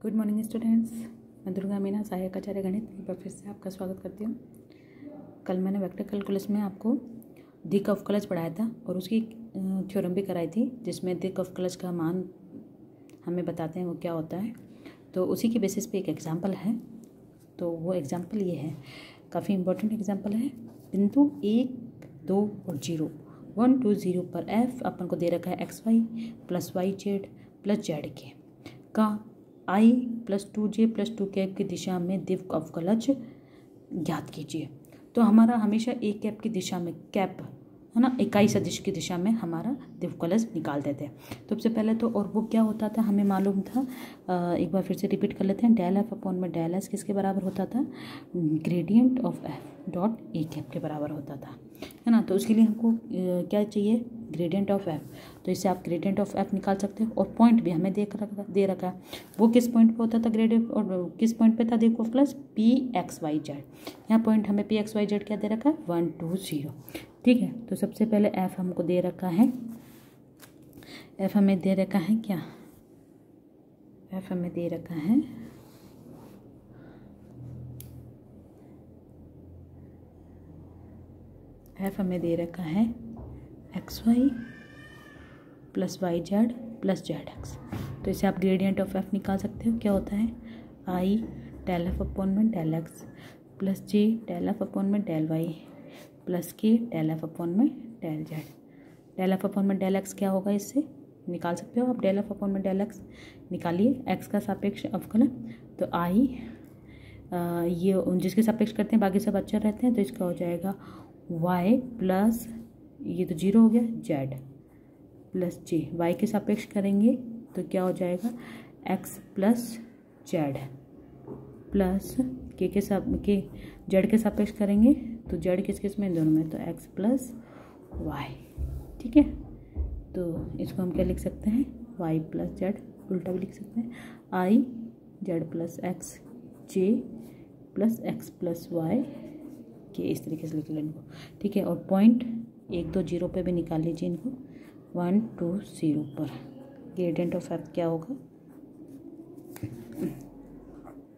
Good morning students. मैं दुर्गा मीना सहायक आचार्य गणित एक बार फिर से आपका स्वागत करती हूँ। कल मैंने वेक्टर कैलकुलस में आपको दिक ऑफ कलच पढ़ाया था और उसकी थ्योरम भी कराई थी, जिसमें दिक ऑफ कलच का मान हमें बताते हैं वो क्या होता है। तो उसी की बेसिस पे एक एग्जाम्पल है। तो वो एग्जाम्पल ये है, काफ़ी इंपॉर्टेंट एग्जाम्पल है। बिंदु 1, 2 और 0 1, 2, 0 पर एफ अपन को दे रखा है x y plus y Z plus z k का I plus 2J plus 2 cap की दिशा में दिक ऑफ कलच ज्ञात कीजिए। तो हमारा हमेशा एक कैप की दिशा में कैप है ना, इकाई सदिश की दिशा में हमारा दिक कलच निकाल देते हैं। तो सबसे पहले तो और वो क्या होता था हमें मालूम था, एक बार फिर से रिपीट कर लेते हैं। डेल एफ अपॉन में डेल एस किसके बराबर होता था? Gradient of F dot A cap के बराबर होता था, है ना। तो उसके लिए हमको क्या चाहिए? Gradient of F. तो इससे आप ग्रेडियंट ऑफ एफ निकाल सकते हो। और पॉइंट भी हमें दे रखा है, वो किस पॉइंट पे होता था ग्रेडियंट, और किस पॉइंट पे था दिक ऑफ कलच? P x y z. यहाँ पॉइंट हमें पी एक्स वाई जेड क्या दे रखा है? 1, 2, 0। ठीक है। तो सबसे पहले एफ हमको दे रखा है, एफ हमें दे रखा है क्या? एफ हमें दे रखा है एफ हमें दे रखा है x y plus y Z plus z x. तो इसे आप ग्रेडियंट ऑफ एफ निकाल सकते हो। क्या होता है? आई डेल एफ अपॉन में del x plus j del f upon में del y plus k del f upon में del z. Del f upon में डेल एक्स क्या होगा? इससे निकाल सकते हो आप। डेल एफ अपॉन में डेल एक्स निकालिए, एक्स का सापेक्ष अवकलन। तो आई ये जिसके सापेक्ष करते हैं बाकी सब अचर रहते हैं, तो इसका हो जाएगा y प्लस ये तो 0 हो गया जेड प्लस जे। वाई के सापेक्ष करेंगे तो क्या हो जाएगा? x प्लस जेड प्लस के जेड के सापेक्ष करेंगे तो जेड किस किस में? दोनों में। तो x प्लस वाई। ठीक है। तो इसको हम क्या लिख सकते हैं? y प्लस जेड, उल्टा भी लिख सकते हैं, i z plus x j plus x plus y k, इस तरीके से लिख लें इनको। ठीक है। और पॉइंट 1, 2, 0 पे भी निकाल लीजिए इनको। 1, 2, 0 पर ग्रेडियंट ऑफ एफ क्या होगा?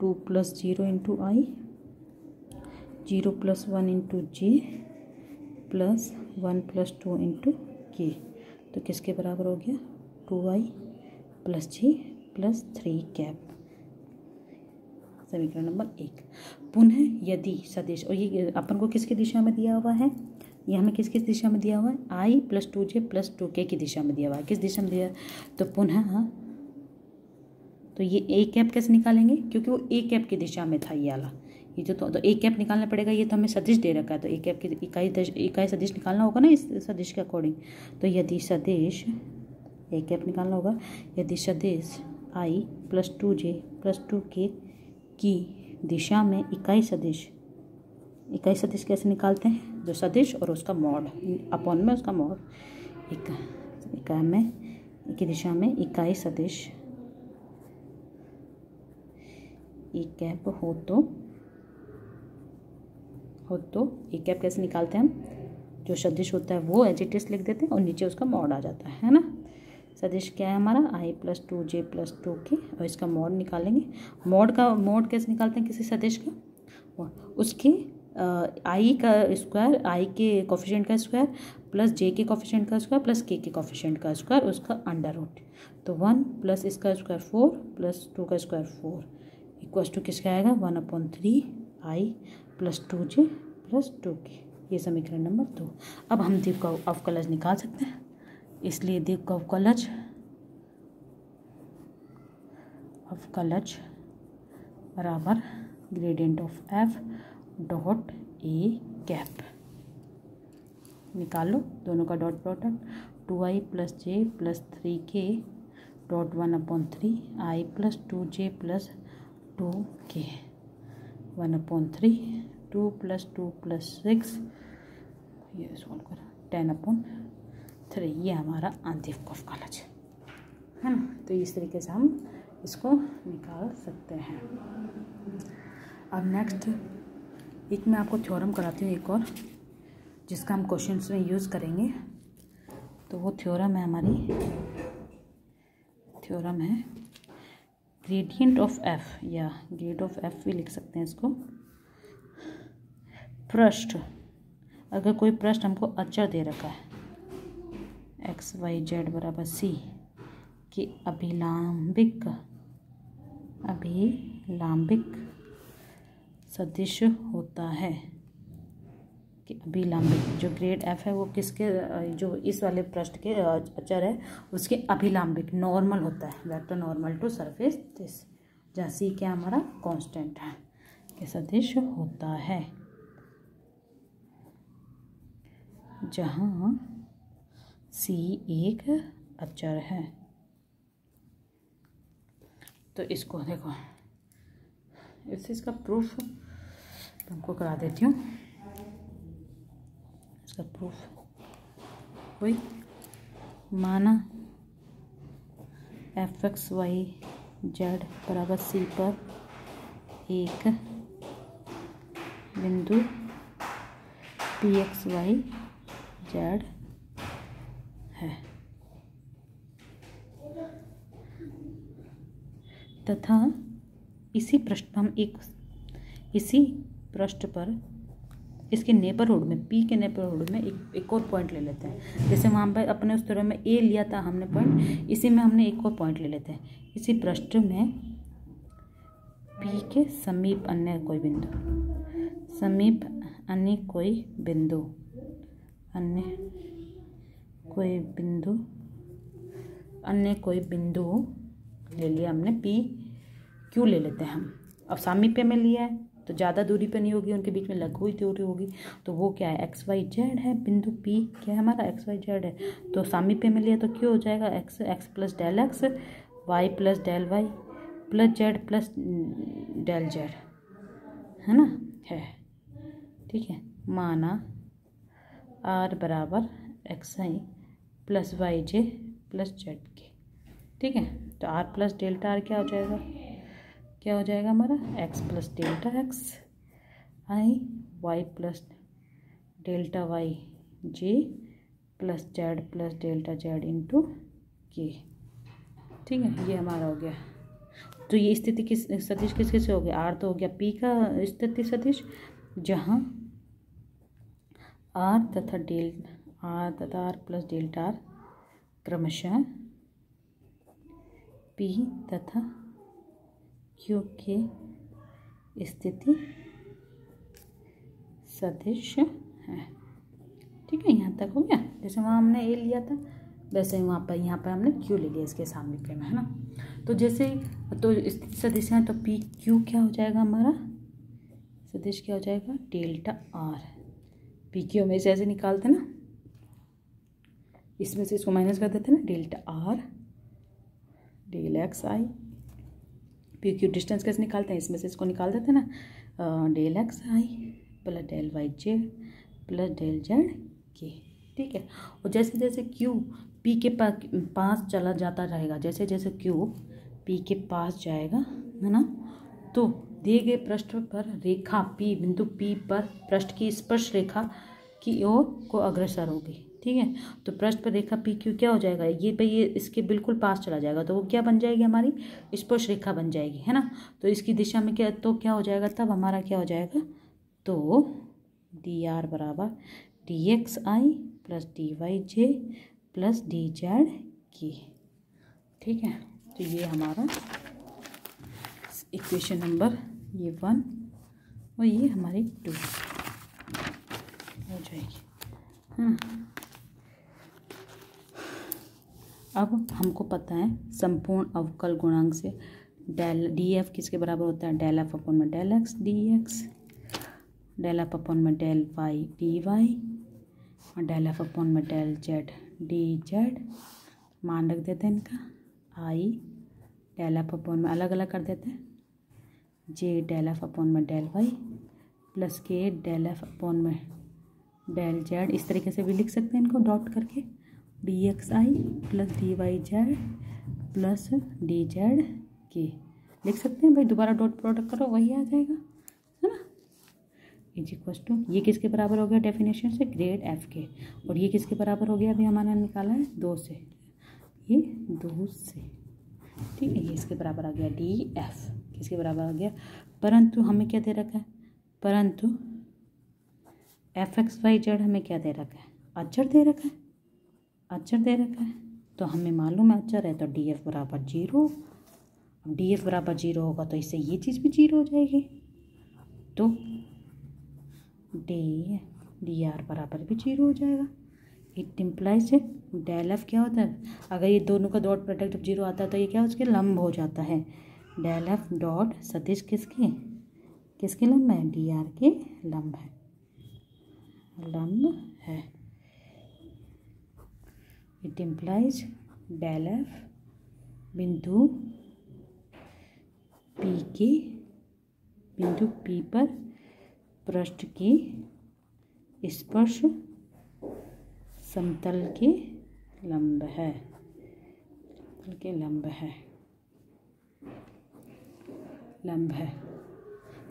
2 प्लस 0 इंटू आई, 0 प्लस 1 इंटू जे प्लस 1 प्लस 2 इंटू के। तो किसके बराबर हो गया? 2i plus J plus 3 cap. समीकरण नंबर 1। पुनः यदि सदिश, और ये अपन को किसकी दिशा में दिया हुआ है? ये हमें किस दिशा में दिया हुआ है? आई प्लस 2J प्लस 2K की दिशा में दिया हुआ है। किस दिशा में दिया? तो पुनः तो ये ए कैप कैसे निकालेंगे? क्योंकि वो ए कैप की दिशा में था ये वाला, ये जो तो ए कैप निकालना पड़ेगा। ये तो हमें सदिश दे रखा है, तो ए कैप की इकाई सदिश निकालना होगा ना इस सदिश के अकॉर्डिंग। तो यदि सदिश ए कैप निकालना होगा, यदि सदिश आई प्लस 2J प्लस 2K की दिशा में इकाई सदिश कैसे निकालते हैं? जो सदिश और उसका मॉड अपॉन में उसका मॉड, इकाई में की दिशा में इकाई सदिश ई कैप हो तो ई कैप कैसे निकालते हैं हम? जो सदिश होता है वो एज इट इज लिख देते हैं और नीचे उसका मॉड आ जाता है ना। सदिश क्या है हमारा? आई प्लस 2J प्लस 2K, और इसका मॉड निकालेंगे। मॉड कैसे निकालते हैं किसी सदिश का? उसके आई का स्क्वायर, आई के कोफिशिएंट का स्क्वायर प्लस जे के कोफिशिएंट का स्क्वायर प्लस के कोफिशिएंट का स्क्वायर, उसका अंडर रूट। तो 1 प्लस इसका स्क्वायर 4 प्लस 2 का स्क्वायर 4 इक्वल्स टू किसका आएगा? 1/3 I plus 2J plus 2K। ये समीकरण नंबर 2। अब हम दिक ऑफ कलच निकाल सकते हैं, इसलिए दिक ऑफ कलच बराबर gradient of F dot A cap. निकाल लो दोनों का dot product. 2i plus J plus 3k dot 1/3 I plus 2J plus 2k 1/3 2 plus 2 plus 6, ये सॉल्व करो, 10/3। ये हमारा दिक ऑफ कलच है ना। तो इस तरीके से हम इसको निकाल सकते हैं। अब नेक्स्ट एक मैं आपको थ्योरम कराती हूँ एक और, जिसका हम क्वेश्चंस में यूज़ करेंगे। तो वो थ्योरम है हमारी, थ्योरम है ग्रेडियंट ऑफ एफ या ग्रेड ऑफ एफ भी लिख सकते हैं इसको। पृष्ठ, अगर कोई पृष्ठ हमको अचर दे रखा है एक्स वाई जेड बराबर सी कि अभिलंबिक सदिश होता है कि अभिलंबिक जो ग्रेड एफ है वो किसके, जो इस वाले पृष्ठ के अचर है उसके अभिलंबिक नॉर्मल होता है, vector normal to surface this, जहाँ सी क्या हमारा कांस्टेंट है, के सदिश होता है जहाँ सी एक अचर है। तो इसको देखो, इसका प्रूफ तुमको करा देती हूँ। इसका प्रूफ वही, माना एफ एक्स वाई जेड बराबर सी पर एक बिंदु पी एक्स वाई जेड है तथा इसी पृष्ठ पर इसके नेबरहुड में, पी के नेबरहुड में एक और पॉइंट ले लेते हैं। जैसे वहाँ पर अपने उस तरह में ए लिया था हमने पॉइंट, इसी में हमने एक और पॉइंट ले लेते हैं। इसी पृष्ठ में पी के समीप अन्य कोई बिंदु ले लिया हमने, पी क्यू ले लेते हैं हम। अब सामीप्य में लिया है तो ज़्यादा दूरी पे नहीं होगी, उनके बीच में लघु ही दूरी होगी, तो वो क्या है एक्स वाई जेड है, बिंदु पी क्या है हमारा एक्स वाई जेड है, तो सामीप्य में लिया तो क्यों हो जाएगा x plus del x, y plus del y plus Z plus del z, है ना, है ठीक है। माना आर बराबर एक्स आई प्लस वाई जे प्लस जेड के, ठीक है। तो आर प्लस डेल्टा आर क्या हो जाएगा हमारा X plus delta X I, Y plus delta Y J plus Z plus delta Z into K, ठीक है। ये हमारा हो गया। तो ये स्थिति सदिश किसके से हो गया, आर तो हो गया पी का स्थिति सदिश, जहाँ आर तथा आर प्लस डेल्टा आर क्रमशः पी तथा क्यू के स्थिति सदिश है, ठीक है। यहाँ तक हो गया। जैसे वहाँ हमने ए लिया था वैसे ही यहाँ पर हमने क्यू ले लिया इसके सामने में, है ना। तो जैसे तो स्थिति सदिश है तो पी क्यू क्या हो जाएगा हमारा सदिश, क्या हो जाएगा डेल्टा आर, पी क्यू में से ऐसे निकालते ना, इसमें से इसको माइनस कर देते ना, डेल्टा आर डेल एक्स आई, पी क्यू डिस्टेंस कैसे निकालते हैं, इसमें से इसको निकाल देते हैं ना, डेल एक्स आई plus del Y Z plus del Z के, ठीक है। और जैसे जैसे क्यू पी के पास चला जाता रहेगा, जैसे जैसे क्यू पी के पास जाएगा, है ना, तो दिए गए पृष्ठ पर रेखा पी, बिंदु पी पर पृष्ठ की स्पर्श रेखा की ओर को अग्रसर होगी, ठीक है। तो पृष्ठ पर रेखा पी क्यू क्या हो जाएगा, ये इसके बिल्कुल पास चला जाएगा, तो वो क्या बन जाएगी हमारी स्पर्श रेखा बन जाएगी, है ना। तो इसकी दिशा में क्या हो जाएगा, तब हमारा क्या हो जाएगा, तो डी आर बराबर डी एक्स आई प्लस डी वाई जे प्लस डी जेड की, ठीक है। तो ये हमारा इक्वेशन नंबर ये 1 और ये हमारी 2 हो जाएगी, हाँ। अब हमको पता है संपूर्ण अवकल गुणांक से डेल डी एफ किसके बराबर होता है, डेल एफ अपॉन में del x d x, del f upon में डेल वाई डी वाई और डेल एफ अपॉन में डेल जेड डी जेड। मान रख देते हैं इनका, आई डेल एफ अपॉन में अलग अलग कर देते हैं, जे डेल एफ अपॉन में del y plus k del f upon में डेल जेड। इस तरीके से भी लिख सकते हैं इनको डॉट करके, डी एक्स आई plus D Y Z plus D Z K लिख सकते हैं भाई। दोबारा डॉट प्रोडक्ट करो वही आ जाएगा, है ना। इज इक्वल टू ये किसके बराबर हो गया डेफिनेशन से, ग्रेड एफ के, और ये किसके बराबर हो गया अभी हमारा निकाला है 2 से, ये 2 से। ठीक है, ये इसके बराबर आ गया डी एफ, किसके बराबर आ गया। परंतु हमें क्या दे रखा है, परंतु एफ एक्स वाई जेड हमें क्या दे रखा है, अचर दे रखा है, अचर दे रखा है। तो हमें मालूम है अचर है, तो डी एफ बराबर 0। अब डी एफ बराबर 0 होगा तो इससे ये चीज़ भी 0 हो जाएगी, तो डी आर बराबर भी 0 हो जाएगा। इट इम्प्लाइज डेल एफ क्या होता है, अगर ये दोनों का डॉट प्रोडक्ट जब 0 आता है तो ये क्या उसके लंब हो जाता है। डेल एफ डॉट सदिश किसके लंब है, डी आर के लंब है। इट इम्प्लाइज डेल एफ बिंदु पी पर पृष्ठ की स्पर्श समतल के लंब है, लंब है।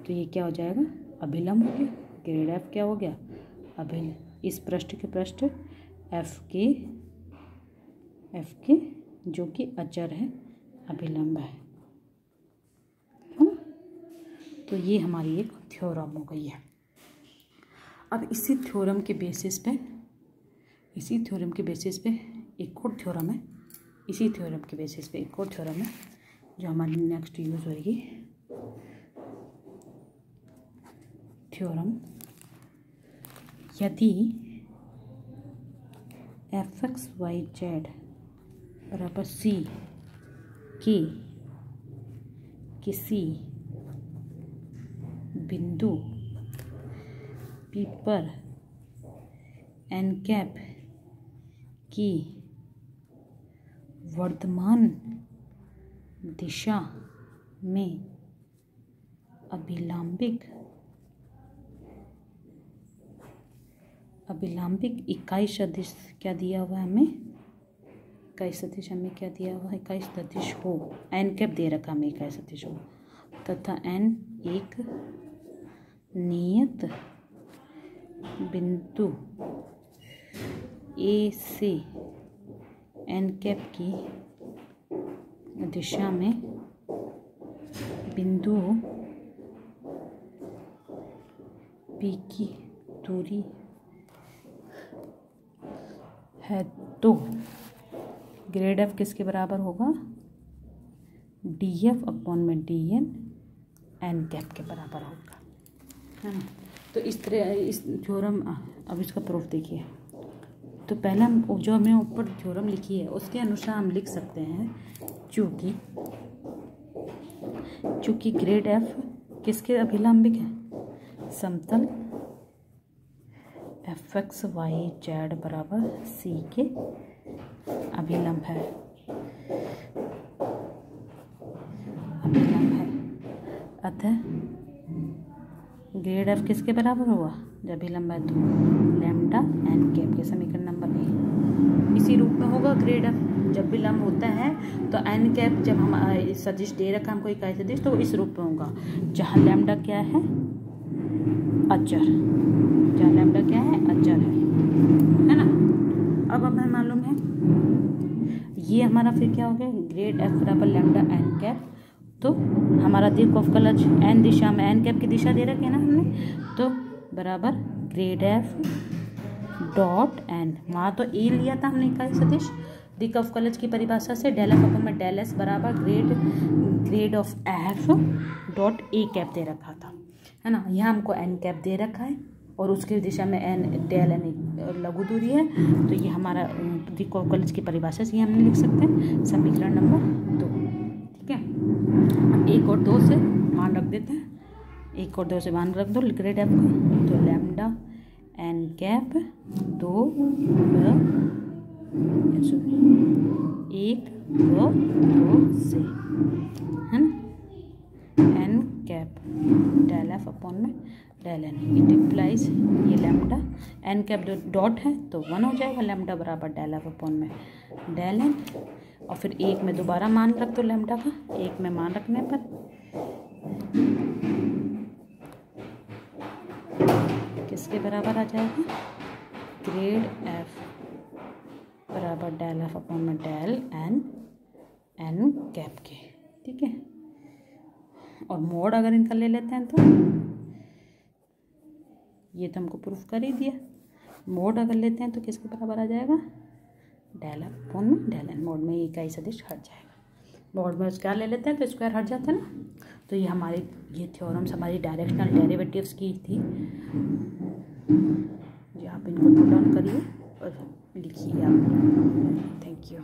तो ये क्या हो जाएगा, अभिलंब हो गया। ग्रेड एफ क्या हो गया, इस पृष्ठ के पृष्ठ एफ के जो कि अचर है, अभिलंब है ना। तो ये हमारी एक थ्योरम हो गई है। अब इसी थ्योरम के बेसिस पे एक और थ्योरम है, इसी थ्योरम के बेसिस पे एक और थ्योरम है जो हमारी नेक्स्ट यूज होएगी। थ्योरम, यदि एफ एक्स वाई जेड बराबर सी की किसी बिंदु पी पर एन कैप की वर्तमान दिशा में अभिलंबिक इकाई सदिश क्या दिया हुआ है हमें, इकाई सदिश हमें क्या दिया हुआ है, इकाई सदिश हो, एन कैप दे रखा हमें इकाई सदिश हो, तथा एन एक नियत बिंदु ए से एन कैप की दिशा में बिंदु पी की दूरी है, तो ग्रेड एफ किसके बराबर होगा, डी एफ अपॉन में डी एन एन कैप के बराबर होगा, है ना। तो इस तरह इस थ्योरम, अब इसका प्रूफ देखिए। तो पहला जो हमने ऊपर थ्योरम लिखी है उसके अनुसार हम लिख सकते हैं, चूँकि ग्रेड एफ किसके अभिलंबिक है, समतल एफ एक्स वाई जेड बराबर सी के अभिलंब है, अतः ग्रेड एफ किसके बराबर हुआ, जब अभिलंब है तो लैम्डा एन कैप के समीकरण नंबर ए इसी रूप में होगा। ग्रेड एफ जब विलंब होता है तो एन कैप, जब हम सदिश दे रखा हमको इकाई सदिश, तो इस रूप में होगा जहाँ लैम्डा क्या है, अचर, जहाँ लैम्डा क्या है, अचर है ना। अब हमें मालूम है ये हमारा फिर क्या हो गया, ग्रेड एफ बराबर लैम्डा एन कैप। तो हमारा दिक ऑफ कलज एन दिशा में, एन कैप की दिशा दे रखी है ना हमने, तो बराबर ग्रेड एफ डॉट एन, वहाँ तो ए लिया था हमने इकाई सदिश, दिक ऑफ कलज की परिभाषा से डेल एफ अपन में डेल एस बराबर grad of F dot A cap दे रखा था, है ना। यहाँ हमको एन कैप दे रखा है और उसकी दिशा में एन डेल एन लघु दूरी है, तो ये हमारा दिक ऑफ कलज की परिभाषा से हमने लिख सकते हैं समीकरण नंबर 2, ठीक है। अब 1 और 2 से मान रख देते हैं, 1 और 2 से मान रख दो ग्रेड एफ का, तो लैम्डा एन कैप 2 1 व 2 से, है ना, n cap del f upon में डेल एन। इट इम्प्लाइज ये लैम्डा एन कैप डॉट है तो 1 हो जाएगा, लैम्डा बराबर डेल एफ अपॉन में डेल एन, और फिर 1 में दोबारा मान रख दो लैम्डा का, 1 में मान रखने पर किसके बराबर आ जाएगा, ग्रेड एफ बराबर डेल एफ अपॉन में डेल एन एन कैप के, ठीक है। और मोड अगर इनका ले लेते हैं तो ये तो हमको प्रूफ कर ही दिया। मोड अगर लेते हैं तो किसके बराबर आ जाएगा, del upon del n. Mod में ये इकाई सदिश हट जाएगा। मोड में स्क्वायर ले लेते हैं तो स्क्वायर हट जाता है ना। तो ये हमारी ये थ्योरम्स हमारी डायरेक्शनल डेरिवेटिव्स की थी। जी आप इनको नोट डाउन करिए और लिखिए आप। Thank you.